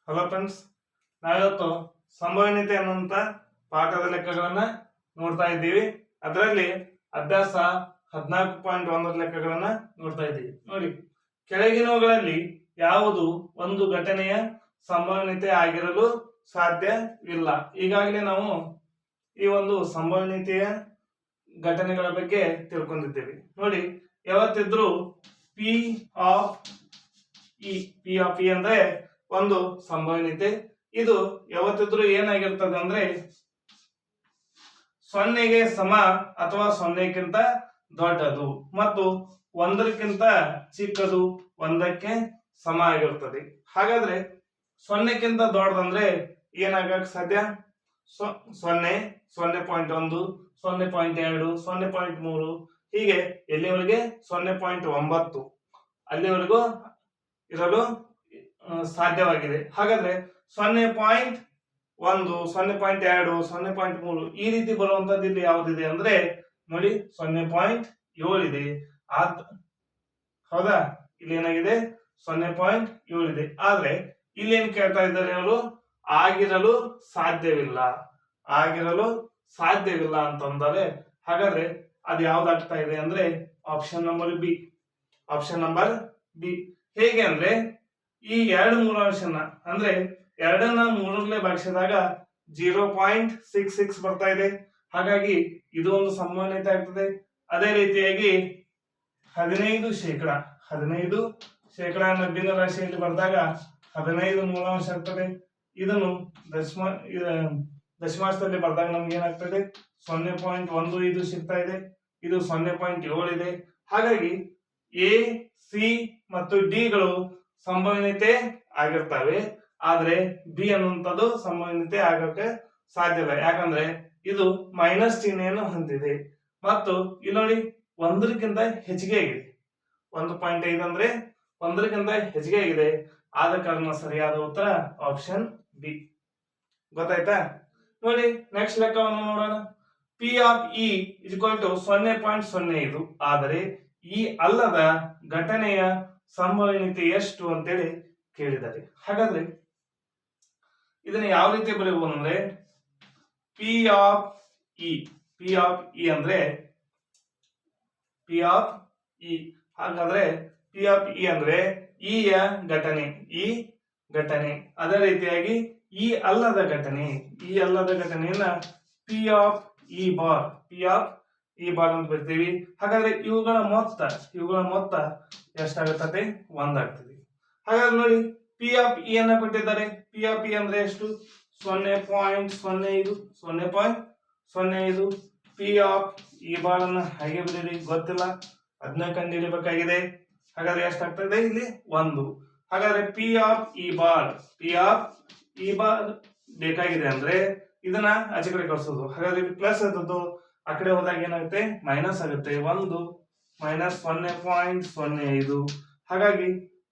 Hello friends, ನಾವಿವತ್ತು ಸಂಭವನೀಯತೆ ಅನ್ನುವಂತ ಪಾಠದ ಲೆಕ್ಕಗಳನ್ನ ನೋಡ್ತಾ ಇದ್ದೀವಿ. ಅದರಲ್ಲಿ ಅಭ್ಯಾಸ 14.1 ಲೆಕ್ಕಗಳನ್ನ ನೋಡ್ತಾ ಇದ್ದೀವಿ. ನೋಡಿ, ಕೆಳಗಿನವುಗಳಲ್ಲಿ ಯಾವುದು ಒಂದು ಘಟನೆಯ ಸಂಭವನೀಯತೆ ಆಗಿರಲು ಸಾಧ್ಯವಿಲ್ಲ. ಈಗಾಗಲೇ ನಾವು ಈ ಒಂದು ಸಂಭವನೀಯತೆಯ ಘಟನೆಗಳ ಬಗ್ಗೆ ತಿಳ್ಕೊಂಡಿದ್ದೇವೆ. ನೋಡಿ, ಯಾವತ್ತಿದ್ರು ಪಿ ಆಫ್ ಇ ಅಂದ್ರೆ ಒಂದು ಸಂಭವನೀಯತೆ. ಇದು ಯಾವತ್ತಿದ್ರೂ ಏನಾಗಿರ್ತದೆ ಅಂದ್ರೆ 0ಗೆ ಸಮ ಅಥವಾ 0ಕ್ಕಿಂತ ದೊಡ್ಡದು ಮತ್ತು 1ಕ್ಕಿಂತ ಚಿಕ್ಕದು 1ಕ್ಕೆ ಸಮ ಆಗಿರುತ್ತದೆ. ಹಾಗಾದ್ರೆ 0ಕ್ಕಿಂತ ದೊಡ್ಡದಂದ್ರೆ ಏನಾಗಕ್ಕೆ ಸಾಧ್ಯ? 0, 0.1, 0.2, 0.3 ಹೀಗೆ ಎಲ್ಲಿವರೆಗೆ 0.9 ಅಲ್ಲಿವರೆಗೂ ಇರಲು ಸಾಧ್ಯವಾಗಿದೆ. ಹಾಗಾದ್ರೆ 0.1, 0.2, 0.3 ಈ ರೀತಿ ಬರುವಂತದ್ದು ಇಲ್ಲಿ ಯಾವುದಿದೆ ಅಂದ್ರೆ ನೋಡಿ 0.7 ಇದೆ. ಹೌದಾ, ಇಲ್ಲಿ ಏನಾಗಿದೆ 0.7 ಇದೆ. ಆದ್ರೆ ಇಲ್ಲಿ ಏನ್ ಕೇಳ್ತಾ ಇದ್ದಾರೆ ಅವರು? ಆಗಿರಲು ಸಾಧ್ಯವಿಲ್ಲ ಅಂತಂದರೆ ಹಾಗಾದ್ರೆ ಅದು ಯಾವ್ದಾಗ್ತಾ ಇದೆ ಅಂದ್ರೆ ಆಪ್ಷನ್ ನಂಬರ್ ಬಿ. ಹೇಗೆ ಅಂದ್ರೆ ಈ 2 ಮೂಲಾಂಶನ ಅಂದ್ರೆ 2ನ್ನ 3ನೇ ಭಾಗಿಸಿದಾಗ 0.66 ಬರ್ತಾ ಇದೆ. ಹಾಗಾಗಿ ಇದು ಒಂದು ಸಂಭವನೀಯತೆ ಆಗ್ತದೆ. ಅದೇ ರೀತಿಯಾಗಿ 15% ಭಿನ್ನ ರಾಶಿಯಲ್ಲಿ ಬರೆದಾಗ 15 ಮೂಲಾಂಶ ಆಗ್ತದೆ. ಇದನ್ನು ದಶಮಾಂಶದಲ್ಲಿ ಬರೆದಾಗ ನಮ್ಗೆ ಏನಾಗ್ತದೆ 0.15 ಸಿಗ್ತಾ ಇದೆ. ಇದು 0.7 ಇದೆ. ಹಾಗಾಗಿ ಎ, ಸಿ ಮತ್ತು ಡಿ ಗಳು ಸಂಭವನೀಯತೆ ಆಗಿರ್ತವೆ. ಆದ್ರೆ ಬಿ ಅನ್ನುವಂಥದ್ದು ಸಂಭವನೀಯತೆ ಆಗಕ್ಕೆ ಸಾಧ್ಯ ಇಲ್ಲ. ಯಾಕಂದ್ರೆ ಇದು ಮೈನಸ್ ಚಿಹ್ನೆಯನ್ನು ಹೊಂದಿದೆ ಮತ್ತು ಇಲ್ಲಿ ನೋಡಿ 1ಕ್ಕಿಂತ ಹೆಚ್ಚಿಗೆ ಆಗಿದೆ. 1.5 ಅಂದ್ರೆ 1ಕ್ಕಿಂತ ಹೆಚ್ಚಿಗೆ ಆಗಿದೆ. ಆದ ಕಾರಣ ಸರಿಯಾದ ಉತ್ತರ ಆಪ್ಷನ್ ಬಿ. ಗೊತ್ತಾಯ್ತಾ? ನೋಡಿ, ನೆಕ್ಸ್ಟ್ ಲೆಕ್ಕವನ್ನು ನೋಡೋಣ. ಪಿ ಆಫ್ ಇ = 0.05 ಆದರೆ ಈ ಅಲ್ಲದ ಘಟನೆಯ ಸಂಭವನೀಯತೆ ಎಷ್ಟು ಅಂತೇಳಿ ಕೇಳಿದ್ದಾರೆ. ಹಾಗಾದ್ರೆ ಇದನ್ನ ಯಾವ ರೀತಿ ಬರೆಯಬಹುದು ಅಂದ್ರೆ ಪಿ ಆಫ್ ಇ ಅಂದ್ರೆ ಹಾಗಾದ್ರೆ ಪಿ ಆಫ್ ಇ ಅಂದ್ರೆ ಈ ಘಟನೆ. ಅದೇ ರೀತಿಯಾಗಿ ಈ ಅಲ್ಲದ ಘಟನೆಯನ್ನ ಪಿ ಆಫ್ ಇ ಬಾರ್ ಅಂತ ಬರ್ತೀವಿ. ಹಾಗಾದ್ರೆ ಇವುಗಳ ಮೊತ್ತ ಎಷ್ಟಾಗುತ್ತದೆ? 1 ಆಗ್ತದೆ. ಹಾಗಾದ್ರೆ ನೋಡಿ, ಪಿ ಆಫ್ ಇ ಅನ್ನ ಕೊಟ್ಟಿದ್ದಾರೆ. ಪಿ ಆಫ್ ಇ ಅಂದ್ರೆ ಎಷ್ಟು? 0.05. ಪಿ ಆಫ್ ಇ ಬಾರ್ ಅನ್ನ ಹಾಗೆ ಬರೀರಿ, ಗೊತ್ತಿಲ್ಲ, ಅದನ್ನ ಕಂಡು ಹಿಡಿಬೇಕಾಗಿದೆ. ಹಾಗಾದ್ರೆ ಎಷ್ಟಾಗ್ತದೆ? ಇಲ್ಲಿ 1. ಹಾಗಾದ್ರೆ ಪಿ ಆಫ್ ಇ ಬಾರ್ ಬೇಕಾಗಿದೆ ಅಂದ್ರೆ ಇದನ್ನ ಆಚೆ ಕಡೆ ಕಳಿಸೋದು. ಹಾಗಾದ್ರೆ ಪ್ಲಸ್ ಇದ್ದದ್ದು ಆ ಕಡೆ ಹೋದಾಗ ಏನಾಗುತ್ತೆ? ಮೈನಸ್ ಆಗುತ್ತೆ. 1 ಮೈನಸ್ 0.05. ಹಾಗಾಗಿ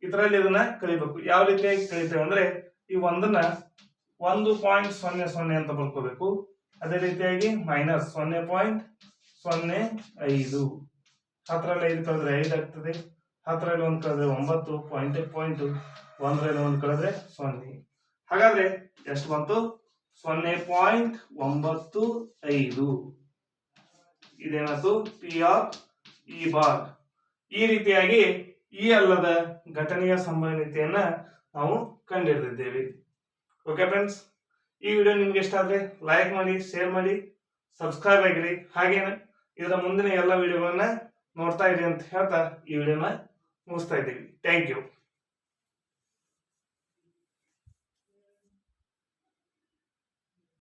ಇದರಲ್ಲಿ ಇದನ್ನ ಕಳಿಬೇಕು. ಯಾವ ರೀತಿಯಾಗಿ ಕಳಿತೇವೆ ಅಂದ್ರೆ ಈ 1ನ್ನ 1.00 ಅಂತ ಬರ್ಕೋಬೇಕು. ಅದೇ ರೀತಿಯಾಗಿ ಮೈನಸ್ 0.05. 10ರಲ್ಲಿ 5 ಕಳೆದ್ರೆ 5 ಆಗ್ತದೆ. 10ರಲ್ಲಿ 1 ಕಳೆದ್ರೆ 9. ಪಾಯಿಂಟ್ 1ರಲ್ಲಿ 1 ಕಳೆದ್ರೆ 0. ಹಾಗಾದ್ರೆ ಎಷ್ಟು ಬಂತು? 0.95. ಇದೇನಾಯ್ತು? P of E bar. ಈ ರೀತಿಯಾಗಿ ಈ ಅಲ್ಲದ ಘಟನೆಯ ಸಂಭವನೀಯತೆಯನ್ನ ನಾವು ಕಂಡುಹಿಡಿದಿದ್ದೇವೆ. ಓಕೆ ಫ್ರೆಂಡ್ಸ್, ಈ ವಿಡಿಯೋ ನಿಮ್ಗೆ ಇಷ್ಟ ಆದ್ರೆ ಲೈಕ್ ಮಾಡಿ, ಶೇರ್ ಮಾಡಿ, ಸಬ್ಸ್ಕ್ರೈಬ್ ಆಗಿರಿ. ಹಾಗೇನೆ ಇದರ ಮುಂದಿನ ಎಲ್ಲ ವಿಡಿಯೋಗಳನ್ನ ನೋಡ್ತಾ ಇರಿ ಅಂತ ಹೇಳ್ತಾ ಈ ವಿಡಿಯೋನ ಮುಗಿಸ್ತಾ ಇದ್ದೀವಿ. Thank you.